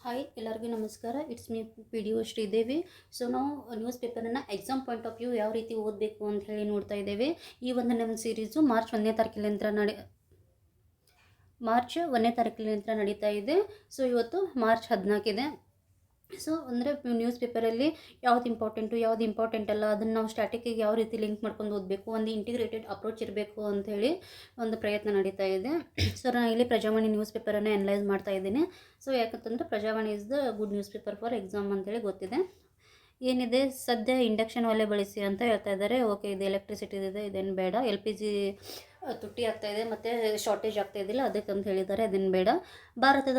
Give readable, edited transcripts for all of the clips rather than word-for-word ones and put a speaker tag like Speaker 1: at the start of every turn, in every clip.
Speaker 1: Hi ಎಲ್ಲರಿಗೂ ನಮಸ್ಕಾರ. It's me P D O Sridevi. So ನಾವು ನ್ಯೂಸ್ ಪೇಪರನ್ನು ಎಕ್ಸಾಮ್ ಪಾಯಿಂಟ್ ಆಫ್ ವ್ಯೂ ಯಾವ ರೀತಿ ಓದಬೇಕು ಅಂತ ಹೇಳಿ ನೋಡ್ತಾ ಇದ್ದೇವೆ. ಈ ಒಂದು ನಮ್ಮ ಸೀರೀಸು ಮಾರ್ಚ್ 1ನೇ ತಾರೀಕಿನಿಂದ ನಡೀತಾ ಇದೆ. ಸೊ ಇವತ್ತು ಮಾರ್ಚ್ 14 ಇದೆ. ಸೊ ಅಂದರೆ ನ್ಯೂಸ್ ಪೇಪರಲ್ಲಿ ಯಾವ್ದು ಇಂಪಾರ್ಟೆಂಟ್ ಅಲ್ಲ, ಅದನ್ನು ನಾವು ಸ್ಟ್ಯಾಟಿಕ್ಕಿಗೆ ಯಾವ ರೀತಿ ಲಿಂಕ್ ಮಾಡ್ಕೊಂಡು ಓದಬೇಕು, ಒಂದು ಇಂಟಿಗ್ರೇಟೆಡ್ ಅಪ್ರೋಚ್ ಇರಬೇಕು ಅಂಥೇಳಿ ಒಂದು ಪ್ರಯತ್ನ ನಡೀತಾ ಇದೆ. ಸೊ ನಾನು ಇಲ್ಲಿ ಪ್ರಜಾವಾಣಿ ನ್ಯೂಸ್ ಪೇಪರನ್ನು ಅನಲೈಸ್ ಮಾಡ್ತಾ ಇದ್ದೀನಿ. ಸೊ ಯಾಕಂತಂದರೆ Prajavani is the good news paper for exam ಅಂತೇಳಿ ಗೊತ್ತಿದೆ. ಏನಿದೆ, ಸದ್ಯ ಇಂಡಕ್ಷನ್ ಒಲೆ ಬಳಸಿ ಅಂತ ಹೇಳ್ತಾ ಇದ್ದಾರೆ. ಓಕೆ, ಇದು ಎಲೆಕ್ಟ್ರಿಸಿಟಿ ಇದೆ, ಇದೇನು ಬೇಡ. LPG ತುಟ್ಟಿ ಆಗ್ತಾಯಿದೆ ಮತ್ತು ಶಾರ್ಟೇಜ್ ಆಗ್ತಾಯಿದ್ದಿಲ್ಲ, ಅದಕ್ಕೆ ಅಂತ ಹೇಳಿದ್ದಾರೆ, ಅದನ್ನು ಬೇಡ. ಭಾರತದ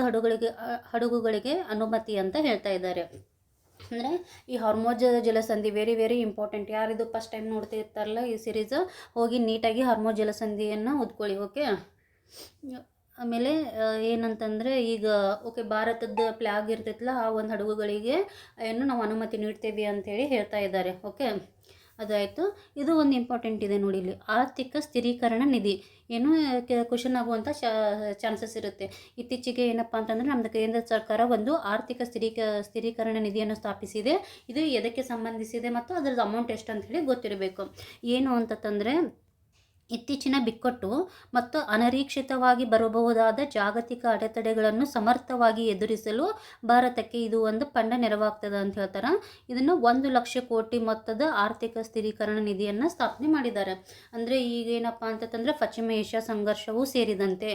Speaker 1: ಹಡಗುಗಳಿಗೆ ಅನುಮತಿ ಅಂತ ಹೇಳ್ತಾ ಇದ್ದಾರೆ. ಅಂದರೆ ಈ ಹಾರ್ಮೋಜ್ ಜಲಸಂಧಿ ವೆರಿ ವೆರಿ ಇಂಪಾರ್ಟೆಂಟ್. ಯಾರಿದು ಫಸ್ಟ್ ಟೈಮ್ ನೋಡ್ತಿರ್ತಾರಲ್ಲ ಈ ಸೀರೀಸ್, ಹೋಗಿ ನೀಟಾಗಿ ಹಾರ್ಮೋಜ್ ಜಲಸಂಧಿಯನ್ನು ಓದ್ಕೊಳ್ಳಿ. ಓಕೆ, ಆಮೇಲೆ ಏನಂತಂದರೆ ಈಗ ಓಕೆ, ಭಾರತದ ಫ್ಲಾಗ್ ಇರ್ತೈತಲ್ಲ, ಆ ಒಂದು ಹಡಗುಗಳಿಗೆ ಏನು ನಾವು ಅನುಮತಿ ನೀಡ್ತೇವೆ ಅಂಥೇಳಿ ಹೇಳ್ತಾ ಇದ್ದಾರೆ. ಓಕೆ, ಅದಾಯಿತು. ಇದು ಒಂದು ಇಂಪಾರ್ಟೆಂಟ್ ಇದೆ ನೋಡಿ, ಇಲ್ಲಿ ಆರ್ಥಿಕ ಸ್ಥಿರೀಕರಣ ನಿಧಿ ಏನು ಕ್ವಶನ್ ಆಗುವಂಥ ಚಾನ್ಸಸ್ ಇರುತ್ತೆ. ಇತ್ತೀಚೆಗೆ ಏನಪ್ಪ ಅಂತಂದರೆ ನಮ್ಮದು ಕೇಂದ್ರ ಸರ್ಕಾರ ಒಂದು ಆರ್ಥಿಕ ಸ್ಥಿರೀಕರಣ ನಿಧಿಯನ್ನು ಸ್ಥಾಪಿಸಿದೆ. ಇದು ಎದಕ್ಕೆ ಸಂಬಂಧಿಸಿದೆ ಮತ್ತು ಅದರದ್ದು ಅಮೌಂಟ್ ಎಷ್ಟು ಅಂತ ಹೇಳಿ ಗೊತ್ತಿರಬೇಕು. ಏನು ಅಂತಂದರೆ, ಇತ್ತೀಚಿನ ಬಿಕ್ಕಟ್ಟು ಮತ್ತು ಅನಿರೀಕ್ಷಿತವಾಗಿ ಬರಬಹುದಾದ ಜಾಗತಿಕ ಅಡೆತಡೆಗಳನ್ನು ಸಮರ್ಥವಾಗಿ ಎದುರಿಸಲು ಭಾರತಕ್ಕೆ ಇದು ಒಂದು ಫಂಡ್ ನೆರವಾಗ್ತದೆ ಅಂತ ಹೇಳ್ತಾರೆ. ಇದನ್ನು 1,00,000 ಕೋಟಿ ಮೊತ್ತದ ಆರ್ಥಿಕ ಸ್ಥಿರೀಕರಣ ನಿಧಿಯನ್ನು ಸ್ಥಾಪನೆ ಮಾಡಿದ್ದಾರೆ. ಅಂದರೆ ಈಗೇನಪ್ಪ ಅಂತಂದರೆ ಪಶ್ಚಿಮ ಏಷ್ಯಾ ಸಂಘರ್ಷವೂ ಸೇರಿದಂತೆ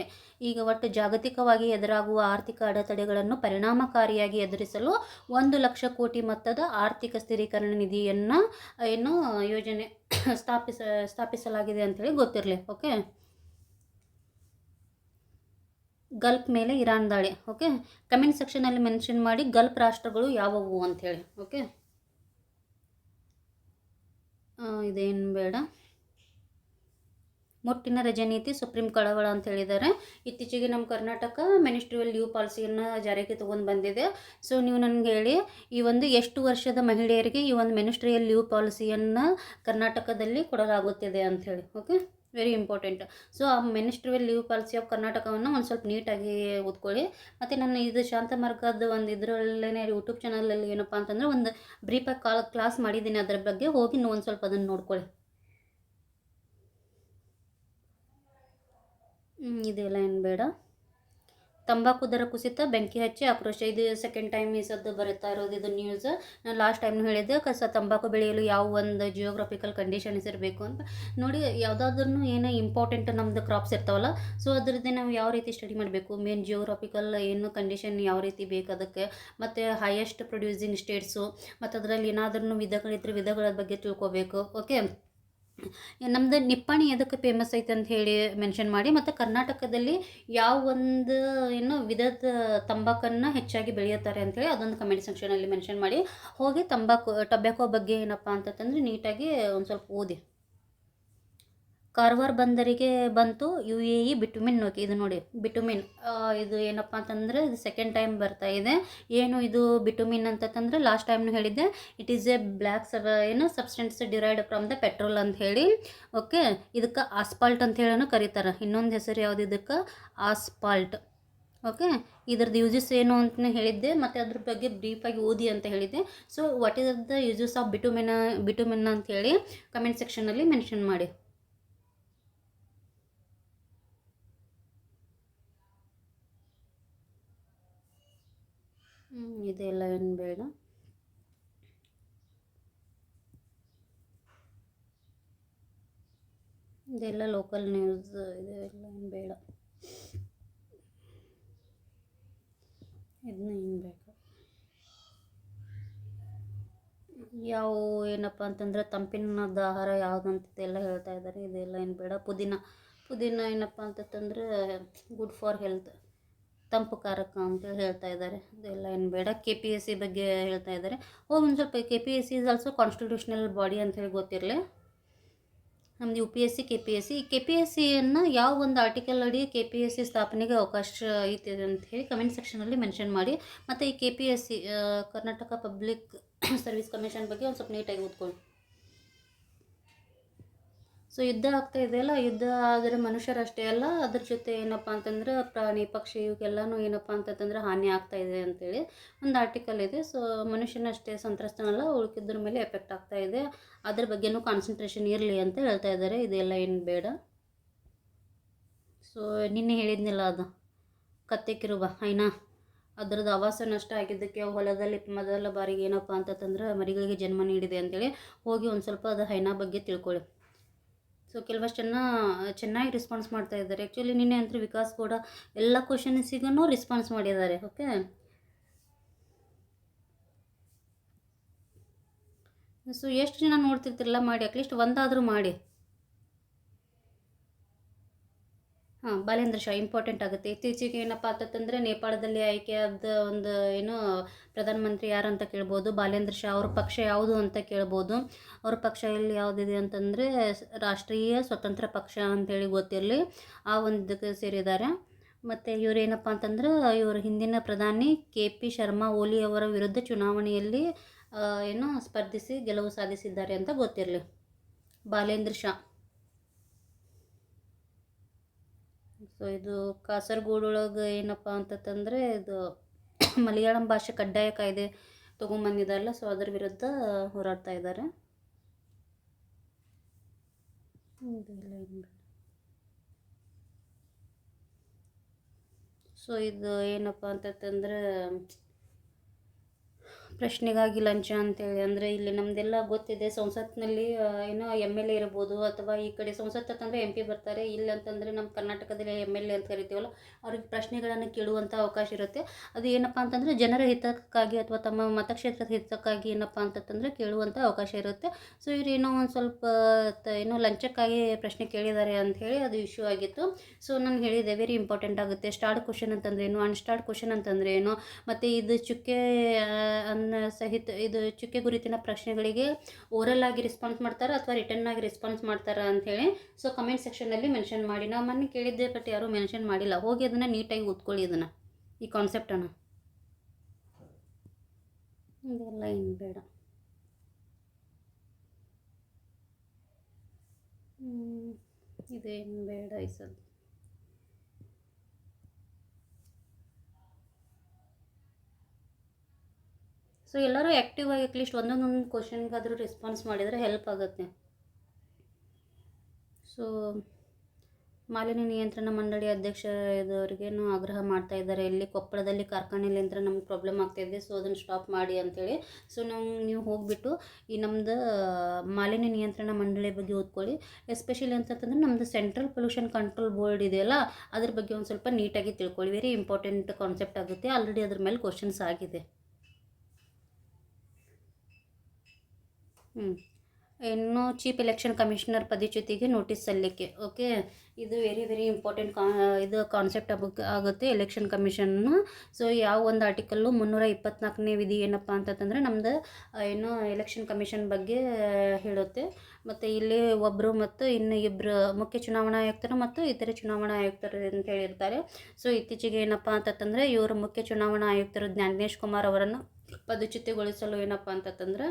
Speaker 1: ಈಗ ಒಟ್ಟು ಜಾಗತಿಕವಾಗಿ ಎದುರಾಗುವ ಆರ್ಥಿಕ ಅಡೆತಡೆಗಳನ್ನು ಪರಿಣಾಮಕಾರಿಯಾಗಿ ಎದುರಿಸಲು 1,00,000 ಕೋಟಿ ಮೊತ್ತದ ಆರ್ಥಿಕ ಸ್ಥಿರೀಕರಣ ನಿಧಿಯನ್ನು ಏನು ಯೋಜನೆ ಸ್ಥಾಪಿಸಲಾಗಿದೆ ಅಂಥೇಳಿ ಗೊತ್ತಿರಲಿ. ಓಕೆ, ಗಲ್ಫ್ ಮೇಲೆ ಇರಾನ್ ದಾಳಿ. ಓಕೆ, ಕಮೆಂಟ್ ಸೆಕ್ಷನಲ್ಲಿ ಮೆನ್ಷನ್ ಮಾಡಿ ಗಲ್ಫ್ ರಾಷ್ಟ್ರಗಳು ಯಾವುವು ಅಂಥೇಳಿ. ಓಕೆ, ಇದೇನು ಬೇಡ. ಮುಟ್ಟಿನ ರಜೆ ನೀತಿ ಸುಪ್ರೀಂ ಕಳವಳ ಅಂತ ಹೇಳಿದ್ದಾರೆ. ಇತ್ತೀಚೆಗೆ ನಮ್ಮ ಕರ್ನಾಟಕ ಮಿನಿಸ್ಟ್ರಿಯಲ್ ಲೀವ್ ಪಾಲಿಸಿಯನ್ನು ಜಾರಿಗೆ ತೊಗೊಂಡು ಬಂದಿದೆ. ಸೊ ನೀವು ನನಗೆ ಹೇಳಿ, ಈ ಒಂದು ಎಷ್ಟು ವರ್ಷದ ಮಹಿಳೆಯರಿಗೆ ಈ ಒಂದು ಮಿನಿಸ್ಟ್ರಿಯಲ್ ಲೀವ್ ಪಾಲಿಸಿಯನ್ನು ಕರ್ನಾಟಕದಲ್ಲಿ ಕೊಡಲಾಗುತ್ತಿದೆ ಅಂಥೇಳಿ. Okay, very important. ಸೊ ಆ ಮಿನಿಸ್ಟ್ರಿಯಲ್ ಲೀವ್ ಪಾಲಿಸಿ ಆಫ್ ಕರ್ನಾಟಕವನ್ನು ಒಂದು ಸ್ವಲ್ಪ ನೀಟಾಗಿ ಓದ್ಕೊಳ್ಳಿ. ಮತ್ತು ನಾನು ಇದು ಶಾಂತಮಾರ್ಗದ ಒಂದು ಇದರಲ್ಲೇ ಯೂಟ್ಯೂಬ್ ಚಾನಲಲ್ಲಿ ಏನಪ್ಪ ಅಂತಂದರೆ ಒಂದು ಬ್ರೀಫಾಗಿ ಕ್ಲಾಸ್ ಮಾಡಿದ್ದೀನಿ, ಅದರ ಬಗ್ಗೆ ಹೋಗಿ ಒಂದು ಸ್ವಲ್ಪ ಅದನ್ನು ನೋಡ್ಕೊಳ್ಳಿ. ಇದೆಲ್ಲ ಏನು ಬೇಡ. ತಂಬಾಕು ದರ ಕುಸಿತ, ಬೆಂಕಿ ಹಚ್ಚಿ ಆಕ್ರೋಶ. ಇದು ಸೆಕೆಂಡ್ ಟೈಮ್ ಈ ಸದ್ದು ಬರುತ್ತಾ ಇರೋದು ಇದು ನ್ಯೂಸ್. ನಾನು ಲಾಸ್ಟ್ ಟೈಮ್ ಹೇಳಿದ್ದೆ ತಂಬಾಕು ಬೆಳೆಯಲು ಯಾವ ಒಂದು ಜಿಯೋಗ್ರಫಿಕಲ್ ಕಂಡೀಷನ್ಸ್ ಇರಬೇಕು ಅಂತ ನೋಡಿ. ಯಾವುದಾದ್ರೂ ಏನೋ ಇಂಪಾರ್ಟೆಂಟ್ ನಮ್ಮದು ಕ್ರಾಪ್ಸ್ ಇರ್ತಾವಲ್ಲ, ಸೊ ಅದರದ್ದೇ ನಾವು ಯಾವ ರೀತಿ ಸ್ಟಡಿ ಮಾಡಬೇಕು, ಮೇನ್ ಜಿಯೋಗ್ರಫಿಕಲ್ ಏನು ಕಂಡೀಷನ್ ಯಾವ ರೀತಿ ಬೇಕು ಅದಕ್ಕೆ, ಮತ್ತು ಹೈಯೆಸ್ಟ್ ಪ್ರೊಡ್ಯೂಸಿಂಗ್ ಸ್ಟೇಟ್ಸು, ಮತ್ತು ಅದರಲ್ಲಿ ಏನಾದ್ರೂ ವಿಧಗಳಿದ್ರೆ ವಿಧಗಳ ಬಗ್ಗೆ ತಿಳ್ಕೊಬೇಕು. ಓಕೆ, ನಮ್ಮದು ನಿಪ್ಪಾಣಿ ಎದಕ್ಕೆ ಫೇಮಸ್ ಐತೆ ಅಂತ ಹೇಳಿ ಮೆನ್ಷನ್ ಮಾಡಿ, ಮತ್ತು ಕರ್ನಾಟಕದಲ್ಲಿ ಯಾವ ಒಂದು ಏನು ವಿಧದ ತಂಬಾಕನ್ನು ಹೆಚ್ಚಾಗಿ ಬೆಳೆಯುತ್ತಾರೆ ಅಂಥೇಳಿ ಅದೊಂದು ಕಮೆಂಟ್ ಸೆಕ್ಷನಲ್ಲಿ ಮೆನ್ಷನ್ ಮಾಡಿ. ಹೋಗಿ ಟೊಬ್ಯಾಕೋ ಬಗ್ಗೆ ಏನಪ್ಪ ಅಂತಂದರೆ ನೀಟಾಗಿ ಒಂದು ಸ್ವಲ್ಪ ಓದಿ. ಕಾರವಾರ ಬಂದರಿಗೆ ಬಂತು UAE ಬಿಟುಮಿನ್ ನೌಕೆ. ಇದು ನೋಡಿ ಬಿಟುಮಿನ್, ಇದು ಏನಪ್ಪ ಅಂತಂದರೆ ಇದು ಸೆಕೆಂಡ್ ಟೈಮ್ ಬರ್ತಾ ಇದೆ. ಏನು ಇದು ಬಿಟುಮಿನ್ ಅಂತಂದರೆ ಲಾಸ್ಟ್ ಟೈಮ್ನು ಹೇಳಿದ್ದೆ, it is A black substance derived from the petrol ಅಂತ ಹೇಳಿ. ಓಕೆ, ಇದಕ್ಕೆ ಆಸ್ಪಾಲ್ಟ್ ಅಂತ ಹೇಳೋನು ಕರೀತಾರೆ. ಇನ್ನೊಂದು ಹೆಸರು ಯಾವುದು ಇದಕ್ಕೆ, ಆಸ್ಪಾಲ್ಟ್. ಓಕೆ, ಇದ್ರದ್ದು ಯೂಸಸ್ ಏನು ಅಂತ ಹೇಳಿದ್ದೆ, ಮತ್ತು ಅದ್ರ ಬಗ್ಗೆ ಬ್ರೀಫಾಗಿ ಓದಿ ಅಂತ ಹೇಳಿದ್ದೆ. So what is the uses of bitumen ಅಂತ ಹೇಳಿ ಕಮೆಂಟ್ ಸೆಕ್ಷನಲ್ಲಿ ಮೆನ್ಷನ್ ಮಾಡಿ. ಇದೆಲ್ಲ ಏನು ಬೇಡ. ಇದೆಲ್ಲ ಲೋಕಲ್ ನ್ಯೂಸ್, ಇದೆಲ್ಲ ಏನು ಬೇಡ. ಇದನ್ನ ಏನು ಬೇಕು, ಯಾವ ಏನಪ್ಪ ಅಂತಂದರೆ ತಂಪಿನದ ಆಹಾರ ಯಾವುದಂತೆಲ್ಲ ಹೇಳ್ತಾ ಇದ್ದಾರೆ. ಇದೆಲ್ಲ ಏನು ಬೇಡ. ಪುದೀನ ಏನಪ್ಪ ಅಂತಂದರೆ ಗುಡ್ ಫಾರ್ ಹೆಲ್ತ್, ತಂಪು ಕಾರಕ ಅಂತೇಳಿ ಹೇಳ್ತಾ ಇದ್ದಾರೆ. ಇದೆಲ್ಲ ಏನು ಬೇಡ. KPSC ಬಗ್ಗೆ ಹೇಳ್ತಾ ಇದ್ದಾರೆ. ಒಂದು ಸ್ವಲ್ಪ KPSC is also constitutional body ಅಂಥೇಳಿ ಗೊತ್ತಿರಲಿ. ನಮ್ಮದು UPSC KPSCಯನ್ನು ಯಾವ ಒಂದು ಆರ್ಟಿಕಲ್ ಅಡಿ KPSC ಸ್ಥಾಪನೆಗೆ ಅವಕಾಶ ಐತೆ ಅಂತ ಹೇಳಿ ಕಮೆಂಟ್ ಸೆಕ್ಷನಲ್ಲಿ ಮೆನ್ಷನ್ ಮಾಡಿ. ಮತ್ತು ಈ KPSC Karnataka public service commission ಬಗ್ಗೆ ಒಂದು ಸ್ವಲ್ಪ ನೀಟಾಗಿ ಓದ್ಕೊಳ್ಳಿ. ಸೊ ಯುದ್ಧ ಆಗ್ತಾ ಇದೆಯಲ್ಲ, ಯುದ್ಧ ಆದರೆ ಮನುಷ್ಯರಷ್ಟೇ ಅಲ್ಲ, ಅದ್ರ ಜೊತೆ ಏನಪ್ಪ ಅಂತಂದ್ರೆ ಪ್ರಾಣಿ ಪಕ್ಷಿ ಇವಕ್ಕೆಲ್ಲನೂ ಏನಪ್ಪ ಅಂತಂದ್ರೆ ಹಾನಿ ಆಗ್ತಾ ಇದೆ ಅಂತೇಳಿ ಒಂದು ಆರ್ಟಿಕಲ್ ಇದೆ. ಸೊ ಮನುಷ್ಯನಷ್ಟೇ ಸಂತ್ರಸ್ತನಲ್ಲ, ಉಳ್ಕಿದ್ರ ಮೇಲೆ ಎಫೆಕ್ಟ್ ಆಗ್ತಾ ಇದೆ, ಅದ್ರ ಬಗ್ಗೆನೂ ಕಾನ್ಸಂಟ್ರೇಷನ್ ಇರಲಿ ಅಂತ ಹೇಳ್ತಾ ಇದ್ದಾರೆ. ಇದೆಲ್ಲ ಏನು ಬೇಡ. ಸೊ ನಿನ್ನೆ ಹೇಳಿದ್ನಿಲ್ಲ, ಅದು ಕತ್ತೆ ಕಿರುಬ ಐನಾ, ಅದರದ್ದು ಆವಾಸ ನಷ್ಟ ಆಗಿದ್ದಕ್ಕೆ ಹೊಲದಲ್ಲಿ ಮೊದಲ ಬಾರಿಗೆ ಏನಪ್ಪ ಅಂತಂದ್ರೆ ಮರಿಗಳಿಗೆ ಜನ್ಮ ನೀಡಿದೆ ಅಂತೇಳಿ ಹೋಗಿ ಒಂದು ಸ್ವಲ್ಪ ಅದು ಹೈನಾ ಬಗ್ಗೆ ತಿಳ್ಕೊಳ್ಳಿ. ಸೊ ಕೆಲವಷ್ಟು ಜನ ಚೆನ್ನಾಗಿ ರೆಸ್ಪಾನ್ಸ್ ಮಾಡ್ತಾ ಇದ್ದಾರೆ. ಆ್ಯಕ್ಚುಲಿ ನಿನ್ನೆ ಅಂತೂ ವಿಕಾಸ್ ಕೂಡ ಎಲ್ಲ ಕ್ವಶನ್ಸಿಗೂ ರೆಸ್ಪಾನ್ಸ್ ಮಾಡಿದ್ದಾರೆ. ಓಕೆ, ಸೊ ಎಷ್ಟು ಜನ ನೋಡ್ತಿರ್ತಿರಲ್ಲ, ಮಾಡಿ ಅಟ್ಲೀಸ್ಟ್ ಒಂದಾದರೂ ಮಾಡಿ. ಬಾಲೇಂದ್ರ ಶಾ ಇಂಪಾರ್ಟೆಂಟ್ ಆಗುತ್ತೆ. ಇತ್ತೀಚೆಗೆ ಏನಪ್ಪ ಅಂತಂದರೆ ನೇಪಾಳದಲ್ಲಿ ಆಯ್ಕೆಯಾದ ಒಂದು ಏನು ಪ್ರಧಾನಮಂತ್ರಿ ಯಾರು ಅಂತ ಕೇಳ್ಬೋದು, ಬಾಲೇಂದ್ರ ಶಾ. ಅವ್ರ ಪಕ್ಷ ಯಾವುದು ಅಂತ ಕೇಳ್ಬೋದು. ಅವ್ರ ಪಕ್ಷ ಎಲ್ಲಿ ಯಾವುದಿದೆ ಅಂತಂದರೆ ರಾಷ್ಟ್ರೀಯ ಸ್ವತಂತ್ರ ಪಕ್ಷ ಅಂತೇಳಿ ಗೊತ್ತಿರಲಿ, ಆ ಒಂದಕ್ಕೆ ಸೇರಿದ್ದಾರೆ. ಮತ್ತು ಇವರು ಏನಪ್ಪ ಅಂತಂದ್ರೆ ಇವರು ಹಿಂದಿನ ಪ್ರಧಾನಿ KP ಶರ್ಮಾ ಓಲಿ ಅವರ ವಿರುದ್ಧ ಚುನಾವಣೆಯಲ್ಲಿ ಏನು ಸ್ಪರ್ಧಿಸಿ ಗೆಲುವು ಸಾಧಿಸಿದ್ದಾರೆ ಅಂತ ಗೊತ್ತಿರಲಿ. ಬಾಲೇಂದ್ರ ಶಾ. ಸೊ ಇದು ಕಾಸರಗೋಡೊಳಗೆ ಏನಪ್ಪ ಅಂತಂದರೆ ಇದು ಮಲಯಾಳಂ ಭಾಷೆ ಕಡ್ಡಾಯ ಕಾಯ್ದೆ ತೊಗೊಂಬಂದಿದ್ದಾರಲ್ಲ, ಸೊ ಅದರ ವಿರುದ್ಧ ಹೋರಾಡ್ತಾ ಇದ್ದಾರೆ. ಸೊ ಇದು ಏನಪ್ಪ ಅಂತಂದ್ರೆ ಪ್ರಶ್ನೆಗಾಗಿ ಲಂಚ ಅಂತೇಳಿ, ಅಂದರೆ ಇಲ್ಲಿ ನಮ್ಮದೆಲ್ಲ ಗೊತ್ತಿದೆ. ಸಂಸತ್ನಲ್ಲಿ ಏನೋ MLA ಇರ್ಬೋದು, ಅಥವಾ ಈ ಕಡೆ ಸಂಸತ್ ಅಂತಂದರೆ MP ಬರ್ತಾರೆ, ಇಲ್ಲ ಅಂತಂದರೆ ನಮ್ಮ ಕರ್ನಾಟಕದಲ್ಲಿ MLA ಅಂತ ಕರಿತೀವಲ್ಲ, ಅವ್ರಿಗೆ ಪ್ರಶ್ನೆಗಳನ್ನು ಕೇಳುವಂಥ ಅವಕಾಶ ಇರುತ್ತೆ. ಅದು ಏನಪ್ಪ ಅಂತಂದರೆ ಜನರ ಹಿತಕ್ಕಾಗಿ ಅಥವಾ ತಮ್ಮ ಮತಕ್ಷೇತ್ರದ ಹಿತಕ್ಕಾಗಿ ಏನಪ್ಪ ಅಂತಂದರೆ ಕೇಳುವಂಥ ಅವಕಾಶ ಇರುತ್ತೆ. ಸೊ ಇವ್ರು ಏನೋ ಒಂದು ಸ್ವಲ್ಪ ಏನೋ ಲಂಚಕ್ಕಾಗಿ ಪ್ರಶ್ನೆ ಕೇಳಿದ್ದಾರೆ ಅಂಥೇಳಿ ಅದು ಇಶ್ಯೂ ಆಗಿತ್ತು. ಸೊ ನಾನು ಹೇಳಿದೆ ವೆರಿ ಇಂಪಾರ್ಟೆಂಟ್ ಆಗುತ್ತೆ. ಸ್ಟಾರ್ಟ್ ಕ್ವಶನ್ ಅಂತಂದ್ರೆ ಏನು, ಅನ್ಸ್ಟಾರ್ಟ್ ಕ್ವಶನ್ ಅಂತಂದರೆ ಏನು, ಮತ್ತು ಇದು ಚುಕ್ಕೆ ಸಹಿತ ಇದು ಚುಕ್ಕೆ ಗುರುತಿನ ಪ್ರಶ್ನೆಗಳಿಗೆ ಓರಲ್ ಆಗಿ ರೆಸ್ಪಾನ್ಸ್ ಮಾಡ್ತಾರೆ ಅಥವಾ ರಿಟರ್ನ್ ಆಗಿ ರೆಸ್ಪಾನ್ಸ್ ಮಾಡ್ತಾರೆ ಅಂಥೇಳಿ ಸೊ ಕಮೆಂಟ್ ಸೆಕ್ಷನಲ್ಲಿ ಮೆನ್ಷನ್ ಮಾಡಿ. ನಾವು ಮೊನ್ನೆ ಕೇಳಿದ್ದೆ, ಬಟ್ ಯಾರೂ ಮೆನ್ಷನ್ ಮಾಡಿಲ್ಲ. ಹೋಗಿ ಅದನ್ನು ನೀಟಾಗಿ ಓದ್ಕೊಳ್ಳಿ, ಇದನ್ನು, ಈ ಕಾನ್ಸೆಪ್ಟನ್ನು. ಇದೆಲ್ಲ ಏನು ಬೇಡ. ಇದೇನು ಬೇಡ ಈ ಸದ್ದು. ಸೊ ಎಲ್ಲರೂ ಆ್ಯಕ್ಟಿವ್ ಆಗಿ ಅಟ್ಲೀಸ್ಟ್ ಒಂದೊಂದೊಂದು ಕ್ವಶನ್ಗಾದರೂ ರೆಸ್ಪಾನ್ಸ್ ಮಾಡಿದರೆ ಹೆಲ್ಪ್ ಆಗುತ್ತೆ. ಸೊ ಮಾಲಿನ್ಯ ನಿಯಂತ್ರಣ ಮಂಡಳಿ ಅಧ್ಯಕ್ಷ ಇದವರಿಗೇನು ಆಗ್ರಹ ಮಾಡ್ತಾ ಇದ್ದಾರೆ, ಇಲ್ಲಿ ಕೊಪ್ಪಳದಲ್ಲಿ ಕಾರ್ಖಾನೆಯಲ್ಲಿ ಅಂತ ನಮ್ಗೆ ಪ್ರಾಬ್ಲಮ್ ಆಗ್ತಾಯಿದೆ, ಸೊ ಅದನ್ನು ಸ್ಟಾಪ್ ಮಾಡಿ ಅಂತೇಳಿ. ಸೊ ನೀವು ಹೋಗಿಬಿಟ್ಟು ಈ ನಮ್ಮದು ಮಾಲಿನ್ಯ ನಿಯಂತ್ರಣ ಮಂಡಳಿ ಬಗ್ಗೆ ಓದ್ಕೊಳ್ಳಿ. ಎಸ್ಪೆಷಲಿ ಅಂತಂತಂದ್ರೆ ನಮ್ಮದು ಸೆಂಟ್ರಲ್ ಪೊಲ್ಯೂಷನ್ ಕಂಟ್ರೋಲ್ ಬೋರ್ಡ್ ಇದೆಯಲ್ಲ, ಅದ್ರ ಬಗ್ಗೆ ಒಂದು ಸ್ವಲ್ಪ ನೀಟಾಗಿ ತಿಳ್ಕೊಳ್ಳಿ. ವೆರಿ ಇಂಪಾರ್ಟೆಂಟ್ ಕಾನ್ಸೆಪ್ಟ್ ಆಗುತ್ತೆ. ಆಲ್ರೆಡಿ ಅದ್ರ ಮೇಲೆ ಕ್ವಶನ್ಸ್ ಆಗಿದೆ. ಇನ್ನು ಚೀಫ್ ಎಲೆಕ್ಷನ್ ಕಮಿಷನರ್ ಪದಚ್ಯುತಿಗೆ ನೋಟಿಸ್ ಸಲ್ಲಿಕೆ. ಓಕೆ, ಇದು ವೆರಿ ವೆರಿ ಇಂಪಾರ್ಟೆಂಟ್ ಇದು ಕಾನ್ಸೆಪ್ಟ್ ಆಗುತ್ತೆ ಎಲೆಕ್ಷನ್ ಕಮಿಷನ್ನು. ಸೊ ಯಾವ ಒಂದು ಆರ್ಟಿಕಲ್ಲು 324ನೇ ವಿಧಿ ಏನಪ್ಪ ಅಂತಂದರೆ ನಮ್ಮದು ಏನು ಎಲೆಕ್ಷನ್ ಕಮಿಷನ್ ಬಗ್ಗೆ ಹೇಳುತ್ತೆ. ಮತ್ತು ಇಲ್ಲಿ ಒಬ್ಬರು ಮತ್ತು ಇನ್ನು ಇಬ್ಬರು ಮುಖ್ಯ ಚುನಾವಣಾ ಆಯುಕ್ತರು ಮತ್ತು ಇತರೆ ಚುನಾವಣಾ ಆಯುಕ್ತರು ಅಂತ ಹೇಳಿರ್ತಾರೆ. ಸೊ ಇತ್ತೀಚೆಗೆ ಏನಪ್ಪ ಅಂತಂದರೆ ಇವರು ಮುಖ್ಯ ಚುನಾವಣಾ ಆಯುಕ್ತರು ಜ್ಞಾನೇಶ್ ಕುಮಾರ್ ಅವರನ್ನು ಪದಚ್ಯುತಿಗೊಳಿಸಲು ಏನಪ್ಪ ಅಂತಂದ್ರೆ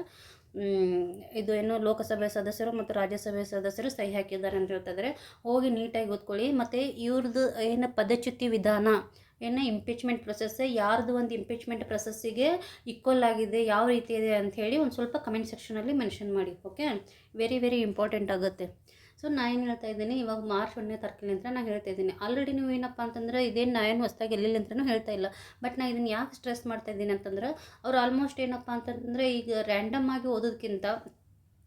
Speaker 1: ಇದು ಏನು ಲೋಕಸಭೆ ಸದಸ್ಯರು ಮತ್ತು ರಾಜ್ಯಸಭೆ ಸದಸ್ಯರು ಸಹಿ ಹಾಕಿದ್ದಾರೆ ಅಂತ ಹೇಳ್ತಿದ್ದಾರೆ. ಹೋಗಿ ನೀಟಾಗಿ ಓದ್ಕೊಳ್ಳಿ. ಮತ್ತು ಇವ್ರದ್ದು ಏನು ಪದಚ್ಯುತಿ ವಿಧಾನ ಏನು ಇಂಪೀಚ್ಮೆಂಟ್ ಪ್ರೊಸೆಸ್, ಯಾರ್ದು ಒಂದು ಇಂಪೀಚ್ಮೆಂಟ್ ಪ್ರೊಸೆಸ್ಸಿಗೆ ಈಕ್ವಲ್ ಆಗಿದೆ, ಯಾವ ರೀತಿ ಇದೆ ಅಂಥೇಳಿ ಒಂದು ಸ್ವಲ್ಪ ಕಮೆಂಟ್ ಸೆಕ್ಷನಲ್ಲಿ ಮೆನ್ಷನ್ ಮಾಡಿ. ಓಕೆ, ವೆರಿ ವೆರಿ ಇಂಪಾರ್ಟೆಂಟ್ ಆಗುತ್ತೆ. ಸೊ ನಾನು ಏನು ಹೇಳ್ತಾ ಇದ್ದೀನಿ, ಇವಾಗ ಮಾರ್ಚ್ 1ನೇ ತಾರೀಕಿನಿಂದ ನಾನು ಹೇಳ್ತಾ ಇದ್ದೀನಿ. ಆಲ್ರೆಡಿ ನೀವು ಏನಪ್ಪ ಅಂತಂದ್ರೆ ಇದೇನು ನಾನು ಹೊಸದಾಗಿ ಎಲ್ಲಿಲ್ಲ ಅಂತಲೂ ಹೇಳ್ತಾ ಇಲ್ಲ. ಬಟ್ ನಾನು ಇದನ್ನು ಯಾಕೆ ಸ್ಟ್ರೆಸ್ ಮಾಡ್ತಾ ಇದ್ದೀನಿ ಅಂತಂದ್ರೆ ಅವ್ರು ಆಲ್ಮೋಸ್ಟ್ ಏನಪ್ಪ ಅಂತಂದರೆ ಈಗ ರ್ಯಾಂಡಮ್ ಆಗಿ ಓದೋದಕ್ಕಿಂತ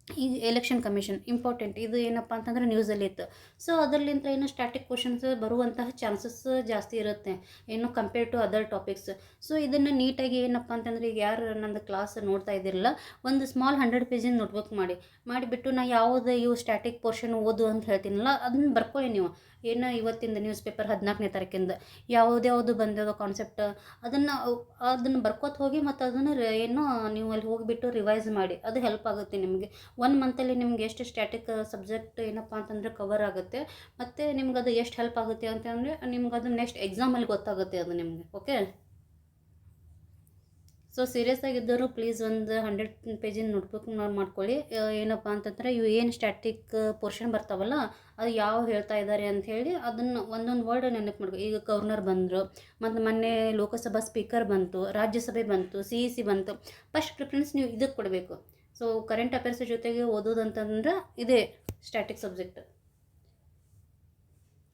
Speaker 1: ಈ ಎಲೆಕ್ಷನ್ ಕಮಿಷನ್ ಇಂಪಾರ್ಟೆಂಟ್. ಇದು ಏನಪ್ಪ ಅಂತಂದರೆ ನ್ಯೂಸಲ್ಲಿ ಇತ್ತು. ಸೊ ಅದರಲ್ಲಿಂದ ಏನು ಸ್ಟ್ಯಾಟಿಕ್ ಕ್ವಶನ್ಸ್ ಬರುವಂತಹ ಚಾನ್ಸಸ್ ಜಾಸ್ತಿ ಇರುತ್ತೆ ಏನು compare to other topics. So ಇದನ್ನು ನೀಟಾಗಿ ಏನಪ್ಪ ಅಂತಂದರೆ ಈಗ ಯಾರು ನಂದು ಕ್ಲಾಸ್ ನೋಡ್ತಾ ಇದ್ದಿರಲ್ಲ, ಒಂದು ಸ್ಮಾಲ್ 100 ಪೇಜಿನ ನೋಟ್ಬುಕ್ ಮಾಡಿಬಿಟ್ಟು ನಾ ಯಾವುದು ಇವು ಸ್ಟ್ಯಾಟಿಕ್ ಪೋರ್ಷನ್ ಓದು ಅಂತ ಹೇಳ್ತೀನಲ್ಲ, ಅದನ್ನು ಬರ್ಕೊಳ್ಳಿ ನೀವು. ಏನು ಇವತ್ತಿಂದ ನ್ಯೂಸ್ ಪೇಪರ್ 14ನೇ ತಾರೀಕಿಂದ ಯಾವುದ್ಯಾವುದು ಬಂದಿರೋ ಕಾನ್ಸೆಪ್ಟ್ ಅದನ್ನು ಬರ್ಕೋತ ಹೋಗಿ, ಮತ್ತು ಅದನ್ನು ಏನೋ ನೀವು ಅಲ್ಲಿ ಹೋಗಿಬಿಟ್ಟು ರಿವೈಸ್ ಮಾಡಿ. ಅದು ಹೆಲ್ಪ್ ಆಗುತ್ತೆ ನಿಮಗೆ. 1 ಮಂತಲ್ಲಿ ನಿಮ್ಗೆ ಎಷ್ಟು ಸ್ಟ್ಯಾಟಿಕ್ ಸಬ್ಜೆಕ್ಟ್ ಏನಪ್ಪ ಅಂತಂದರೆ ಕವರ್ ಆಗುತ್ತೆ, ಮತ್ತು ನಿಮ್ಗೆ ಅದು ಎಷ್ಟು ಹೆಲ್ಪ್ ಆಗುತ್ತೆ ಅಂತಂದರೆ ನಿಮ್ಗೆ ಅದು ನೆಕ್ಸ್ಟ್ ಎಕ್ಸಾಮಲ್ಲಿ ಗೊತ್ತಾಗುತ್ತೆ ಅದು ನಿಮಗೆ. ಓಕೆ, ಸೊ ಸೊ ಸೀರಿಯಸ್ ಆಗಿದ್ದರು ಪ್ಲೀಸ್ ಒಂದು 100 ಪೇಜಿನ ನೋಟ್ಬುಕ್ ಮಾಡ್ಕೊಳ್ಳಿ. ಏನಪ್ಪ ಅಂತಂದರೆ ಇವು ಏನು ಸ್ಟ್ಯಾಟಿಕ್ ಪೋರ್ಷನ್ ಬರ್ತಾವಲ್ಲ ಅದು ಯಾವ ಹೇಳ್ತಾ ಇದ್ದಾರೆ ಅಂತ ಹೇಳಿ ಅದನ್ನು ಒಂದೊಂದು ವರ್ಡ್ ನೆನಪು ಮಾಡ್ಕೊ. ಈಗ ಗವರ್ನರ್ ಬಂದರು, ಮತ್ತು ಮೊನ್ನೆ ಲೋಕಸಭಾ ಸ್ಪೀಕರ್ ಬಂತು, ರಾಜ್ಯಸಭೆ ಬಂತು, CEC ಬಂತು. ಫಸ್ಟ್ ಪ್ರಿಫರೆನ್ಸ್ ನೀವು ಇದಕ್ಕೆ ಕೊಡಬೇಕು. ಸೊ ಕರೆಂಟ್ ಅಫೇರ್ಸ್ ಜೊತೆಗೆ ಓದೋದು ಅಂತಂದ್ರೆ ಇದೇ ಸ್ಟ್ಯಾಟಿಕ್ ಸಬ್ಜೆಕ್ಟ್.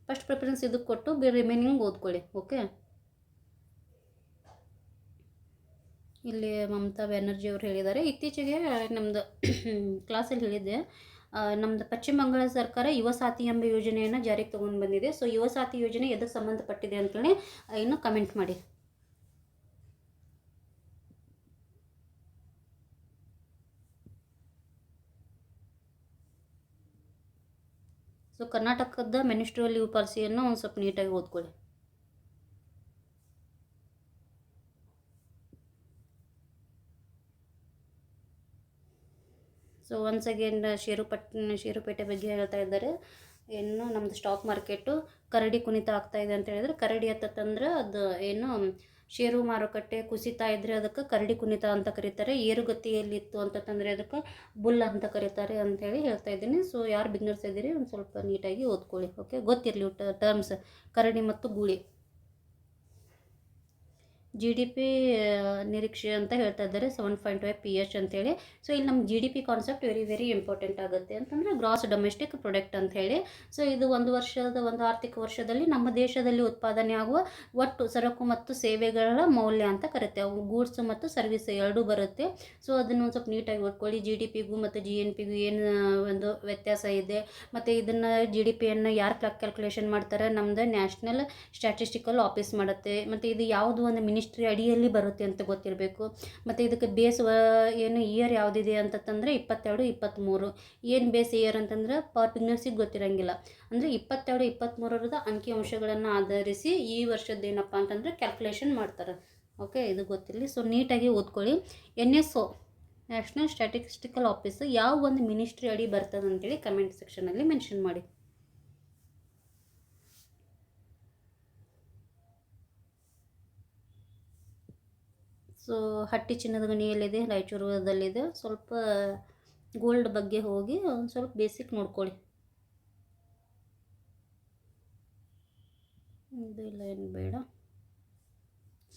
Speaker 1: ಫಸ್ಟ್ ಪ್ರಿಫರೆನ್ಸ್ ಇದಕ್ಕೆ ಕೊಟ್ಟು ರಿಮೈನಿಂಗ್ ಓದ್ಕೊಳ್ಳಿ. ಓಕೆ, ಇಲ್ಲಿ ಮಮತಾ ಬ್ಯಾನರ್ಜಿ ಅವರು ಹೇಳಿದ್ದಾರೆ. ಇತ್ತೀಚೆಗೆ ನಮ್ಮದು ಕ್ಲಾಸಲ್ಲಿ ಹೇಳಿದ್ದೆ, ನಮ್ಮದು ಪಶ್ಚಿಮ ಬಂಗಾಳ ಸರ್ಕಾರ ಯುವ ಸಾಥಿ ಎಂಬ ಯೋಜನೆಯನ್ನು ಜಾರಿಗೆ ತೊಗೊಂಡು ಬಂದಿದೆ. ಸೊ ಯುವ ಸಾಥಿ ಯೋಜನೆ ಎದಕ್ಕೆ ಸಂಬಂಧಪಟ್ಟಿದೆ ಅಂತೇಳಿ ಇನ್ನು ಕಮೆಂಟ್ ಮಾಡಿ. ಸೊ ಕರ್ನಾಟಕದ ಮಿನಿಸ್ಟ್ರಿಯಲ್ ಲೀವ್ ಪಾಲಿಸಿಯನ್ನು ಒಂದು ಸ್ವಲ್ಪ ನೀಟಾಗಿ ಓದ್ಕೊಳ್ಳಿ. ಸೊ ಒನ್ಸ್ ಅಗೇನ್ ಷೇರುಪೇಟೆ ಬಗ್ಗೆ ಹೇಳ್ತಾ ಇದ್ದಾರೆ. ಏನು ನಮ್ಮದು ಸ್ಟಾಕ್ ಮಾರ್ಕೆಟು ಕರಡಿ ಕುಣಿತ ಆಗ್ತಾ ಇದೆ ಅಂತ ಹೇಳಿದ್ರೆ, ಕರಡಿ ಅಂತಂದ್ರೆ ಅದು ಏನು ಷೇರು ಮಾರುಕಟ್ಟೆ ಕುಸಿತಾ ಇದ್ದರೆ ಅದಕ್ಕೆ ಕರಡಿ ಕುಣಿತ ಅಂತ ಕರೀತಾರೆ. ಏರುಗತಿಯಲ್ಲಿತ್ತು ಅಂತಂದರೆ ಅದಕ್ಕೆ ಬುಲ್ ಅಂತ ಕರೀತಾರೆ ಅಂಥೇಳಿ ಹೇಳ್ತಾ ಇದ್ದೀನಿ. ಸೊ ಯಾರು ಬಿಗ್ನರ್ಸ್ ಇದ್ದೀರಿ ಒಂದು ಸ್ವಲ್ಪ ನೀಟಾಗಿ ಓದ್ಕೊಳ್ಳಿ. ಓಕೆ, ಗೊತ್ತಿರಲಿ ಟರ್ಮ್ಸ್ ಕರಡಿ ಮತ್ತು ಗೂಳಿ. GDP ನಿರೀಕ್ಷೆ ಅಂತ ಹೇಳ್ತಾ ಇದ್ದಾರೆ 7.5 PH ಅಂತೇಳಿ. ಸೊ ಇಲ್ಲಿ ನಮ್ಮ GDP ಕಾನ್ಸೆಪ್ಟ್ ವೆರಿ ಇಂಪಾರ್ಟೆಂಟ್ ಆಗುತ್ತೆ. ಅಂತಂದರೆ ಗ್ರಾಸ್ ಡೊಮೆಸ್ಟಿಕ್ ಪ್ರೊಡಕ್ಟ್ ಅಂಥೇಳಿ. ಸೊ ಇದು ಒಂದು ಆರ್ಥಿಕ ವರ್ಷದಲ್ಲಿ ನಮ್ಮ ದೇಶದಲ್ಲಿ ಉತ್ಪಾದನೆ ಆಗುವ ಒಟ್ಟು ಸರಕು ಮತ್ತು ಸೇವೆಗಳ ಮೌಲ್ಯ ಅಂತ ಕರುತ್ತೆ. ಅವು ಗೂಡ್ಸ್ ಮತ್ತು ಸರ್ವಿಸ್ ಎರಡೂ ಬರುತ್ತೆ. ಸೊ ಅದನ್ನು ಒಂದು ಸ್ವಲ್ಪ ನೀಟಾಗಿ ಓದ್ಕೊಳ್ಳಿ. GDPಗೂ ಮತ್ತು GNPಗೂ ಏನು ಒಂದು ವ್ಯತ್ಯಾಸ ಇದೆ, ಮತ್ತು ಇದನ್ನು GDPಯನ್ನು ಯಾರು ಕ್ಯಾಲ್ಕುಲೇಷನ್ ಮಾಡ್ತಾರೆ, ನಮ್ಮದು ನ್ಯಾಷನಲ್ ಸ್ಟ್ಯಾಟಿಸ್ಟಿಕಲ್ ಆಫೀಸ್ ಮಾಡುತ್ತೆ. ಮತ್ತು ಇದು ಯಾವುದು ಒಂದು ಮಿನಿಸ್ಟ್ರಿ ಅಡಿಯಲ್ಲಿ ಬರುತ್ತೆ ಅಂತ ಗೊತ್ತಿರಬೇಕು. ಮತ್ತು ಇದಕ್ಕೆ ಬೇಸ್ ಏನು ಇಯರ್ ಯಾವುದಿದೆ ಅಂತಂದರೆ 22, 23. ಏನು ಬೇಸ್ ಇಯರ್ ಅಂತಂದ್ರೆ ಪರ್ ಬಿಗ್ನರ್ಸಿಗೆ ಗೊತ್ತಿರೋಂಗಿಲ್ಲ. ಅಂದರೆ 22, 23ರದ ಅಂಕಿಅಂಶಗಳನ್ನು ಆಧರಿಸಿ ಈ ವರ್ಷದ್ದೇನಪ್ಪ ಅಂತಂದರೆ ಕ್ಯಾಲ್ಕುಲೇಷನ್ ಮಾಡ್ತಾರೆ. ಓಕೆ, ಇದು ಗೊತ್ತಿರಲಿ. ಸೊ ನೀಟಾಗಿ ಓದ್ಕೊಳ್ಳಿ. NSO ನ್ಯಾಷನಲ್ ಸ್ಟ್ಯಾಟಿಸ್ಟಿಕಲ್ ಆಫೀಸ್ ಯಾವ ಒಂದು ಮಿನಿಸ್ಟ್ರಿ ಅಡಿ ಬರ್ತದೆ ಅಂತೇಳಿ ಕಮೆಂಟ್ ಸೆಕ್ಷನಲ್ಲಿ ಮೆನ್ಷನ್ ಮಾಡಿ. ಸೊ ಹಟ್ಟಿ ಚಿನ್ನದ ಗಣಿಯಲ್ಲಿದೆ, ರಾಯಚೂರದಲ್ಲಿದೆ. ಸ್ವಲ್ಪ ಗೋಲ್ಡ್ ಬಗ್ಗೆ ಹೋಗಿ ಒಂದು ಸ್ವಲ್ಪ ಬೇಸಿಕ್ ನೋಡ್ಕೊಳ್ಳಿ. ಇದೆಲ್ಲ ಏನು ಬೇಡ.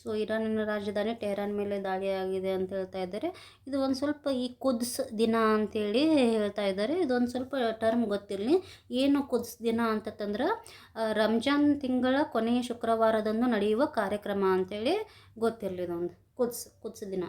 Speaker 1: ಸೊ ಇರಾನಿನ ರಾಜಧಾನಿ ಟೆಹರಾನ್ ಮೇಲೆ ದಾಳಿ ಆಗಿದೆ ಅಂತ ಹೇಳ್ತಾ ಇದ್ದಾರೆ. ಇದು ಒಂದು ಸ್ವಲ್ಪ ಈ ಕುದ್ಸ್ ದಿನ ಅಂತೇಳಿ ಹೇಳ್ತಾ ಇದ್ದಾರೆ. ಇದೊಂದು ಸ್ವಲ್ಪ ಟರ್ಮ್ ಗೊತ್ತಿರಲಿ. ಏನು ಕುದ್ಸ್ ದಿನ ಅಂತಂದ್ರೆ ರಂಜಾನ್ ತಿಂಗಳ ಕೊನೆಯ ಶುಕ್ರವಾರದಂದು ನಡೆಯುವ ಕಾರ್ಯಕ್ರಮ ಅಂತೇಳಿ ಗೊತ್ತಿರಲಿ. ಇದೊಂದು ಕುದ್ಸ್ ದಿನ.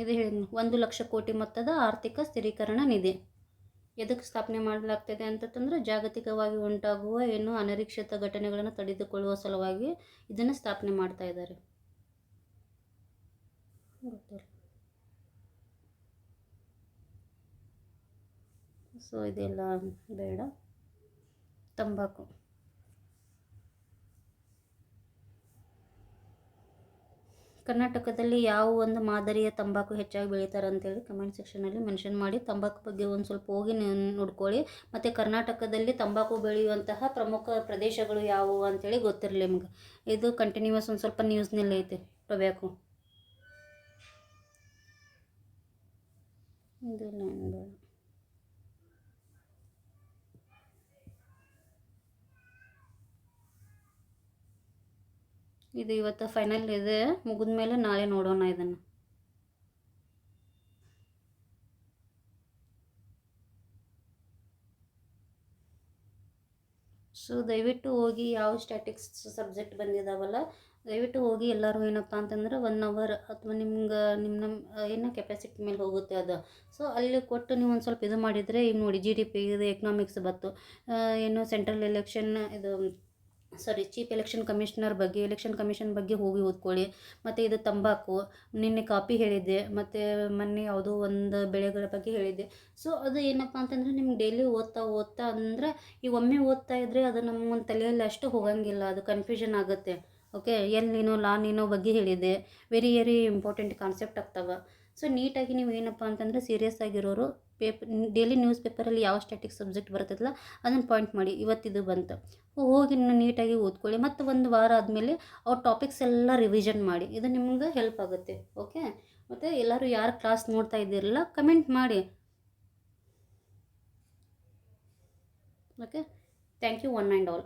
Speaker 1: ಇದು ಹೇಳಿ 1 ಲಕ್ಷ ಕೋಟಿ ಮೊತ್ತದ ಆರ್ಥಿಕ ಸ್ಥಿರೀಕರಣ ನಿಧಿ ಎದಕ್ಕೆ ಸ್ಥಾಪನೆ ಮಾಡಲಾಗ್ತದೆ ಅಂತಂದ್ರೆ ಜಾಗತಿಕವಾಗಿ ಉಂಟಾಗುವ ಏನು ಅನಿರೀಕ್ಷಿತ ಘಟನೆಗಳನ್ನು ತಡೆದುಕೊಳ್ಳುವ ಸಲುವಾಗಿ ಇದನ್ನು ಸ್ಥಾಪನೆ ಮಾಡ್ತಾ ಇದ್ದಾರೆ. ಸೊ ಇದೆಲ್ಲ ಬೇಡ. ತಂಬಾಕು ಕರ್ನಾಟಕದಲ್ಲಿ ಯಾವ ಒಂದು ಮಾದರಿಯ ತಂಬಾಕು ಹೆಚ್ಚಾಗಿ ಬೆಳೀತಾರೆ ಅಂತೇಳಿ ಕಮೆಂಟ್ ಸೆಕ್ಷನಲ್ಲಿ ಮೆನ್ಷನ್ ಮಾಡಿ. ತಂಬಾಕು ಬಗ್ಗೆ ಒಂದು ಸ್ವಲ್ಪ ಹೋಗಿ ನೋಡ್ಕೊಳ್ಳಿ. ಮತ್ತು ಕರ್ನಾಟಕದಲ್ಲಿ ತಂಬಾಕು ಬೆಳೆಯುವಂತಹ ಪ್ರಮುಖ ಪ್ರದೇಶಗಳು ಯಾವುವು ಅಂತೇಳಿ ಗೊತ್ತಿರಲಿ ನಿಮ್ಗೆ. ಇದು ಕಂಟಿನ್ಯೂಸ್ ಒಂದು ಸ್ವಲ್ಪ ನ್ಯೂಸ್ನಲ್ಲಿ ಐತೆ ಟೊಬ್ಯಾಕೊ. ಇದೆಲ್ಲ ಏನು ಬೇಡ. ಇದು ಇವತ್ತು ಫೈನಲ್ ಇದೆ, ಮುಗಿದ ಮೇಲೆ ನಾಳೆ ನೋಡೋಣ ಇದನ್ನು. ಸೊ ದಯವಿಟ್ಟು ಹೋಗಿ ಯಾವ ಸ್ಟ್ಯಾಟಿಕ್ಸ್ ಸಬ್ಜೆಕ್ಟ್ ಬಂದಿದ್ದಾವಲ್ಲ ದಯವಿಟ್ಟು ಹೋಗಿ ಎಲ್ಲರೂ ಏನಪ್ಪ ಅಂತಂದ್ರೆ 1 ಅವರ್ ಅಥವಾ ನಿಮ್ಮ ಏನೋ ಕೆಪಾಸಿಟಿ ಮೇಲೆ ಹೋಗುತ್ತೆ ಅದು. ಸೊ ಅಲ್ಲಿ ಕೊಟ್ಟು ನೀವು ಒಂದು ಸ್ವಲ್ಪ ಇದು ಮಾಡಿದರೆ ಈಗ ನೋಡಿ GDP ಇದು ಎಕನಾಮಿಕ್ಸ್ ಬತ್ತು, ಏನು ಸೆಂಟ್ರಲ್ ಎಲೆಕ್ಷನ್ ಇದು ಚೀಫ್ ಎಲೆಕ್ಷನ್ ಕಮಿಷನ್ ಬಗ್ಗೆ ಹೋಗಿ ಓದ್ಕೊಳ್ಳಿ. ಮತ್ತು ಇದು ತಂಬಾಕು ನಿನ್ನೆ ಕಾಪಿ ಹೇಳಿದ್ದೆ, ಮತ್ತು ಮೊನ್ನೆ ಯಾವುದೋ ಒಂದು ಬೆಳೆಗಳ ಬಗ್ಗೆ ಹೇಳಿದ್ದೆ. ಸೊ ಅದು ಏನಪ್ಪ ಅಂತಂದರೆ ನಿಮ್ಗೆ ಡೈಲಿ ಓದ್ತಾ ಅಂದರೆ ಈಗ ಒಮ್ಮೆ ಓದ್ತಾ ಇದ್ದರೆ ಅದು ನಮ್ಮ ತಲೆಯಲ್ಲಿ ಅಷ್ಟು ಹೋಗಂಗಿಲ್ಲ, ಅದು ಕನ್ಫ್ಯೂಷನ್ ಆಗುತ್ತೆ. ಓಕೆ, ನೀನೋ ಬಗ್ಗೆ ಹೇಳಿದ್ದೆ, ವೆರಿ ಇಂಪಾರ್ಟೆಂಟ್ ಕಾನ್ಸೆಪ್ಟ್ ಆಗ್ತವೆ. ಸೊ ನೀಟಾಗಿ ನೀವು ಏನಪ್ಪ ಅಂತಂದರೆ ಸೀರಿಯಸ್ ಆಗಿರೋರು ಡೈಲಿ ನ್ಯೂಸ್ ಪೇಪರಲ್ಲಿ ಯಾವ ಸ್ಟ್ಯಾಟಿಕ್ ಸಬ್ಜೆಕ್ಟ್ ಬರ್ತದಲ್ಲ ಅದನ್ನು ಪಾಯಿಂಟ್ ಮಾಡಿ, ಇವತ್ತಿದು ಬಂತು ಹೋಗಿ ನೀಟಾಗಿ ಓದ್ಕೊಳ್ಳಿ. ಮತ್ತು ಒಂದು ವಾರ ಆದಮೇಲೆ ಅವ್ರ ಟಾಪಿಕ್ಸ್ ಎಲ್ಲ ರಿವಿಷನ್ ಮಾಡಿ, ಇದು ನಿಮ್ಗೆ ಹೆಲ್ಪ್ ಆಗುತ್ತೆ. ಓಕೆ, ಮತ್ತು ಎಲ್ಲರೂ ಯಾರು ಕ್ಲಾಸ್ ನೋಡ್ತಾ ಇದ್ದೀರಲ್ಲ ಕಮೆಂಟ್ ಮಾಡಿ. Okay, thank you one and all.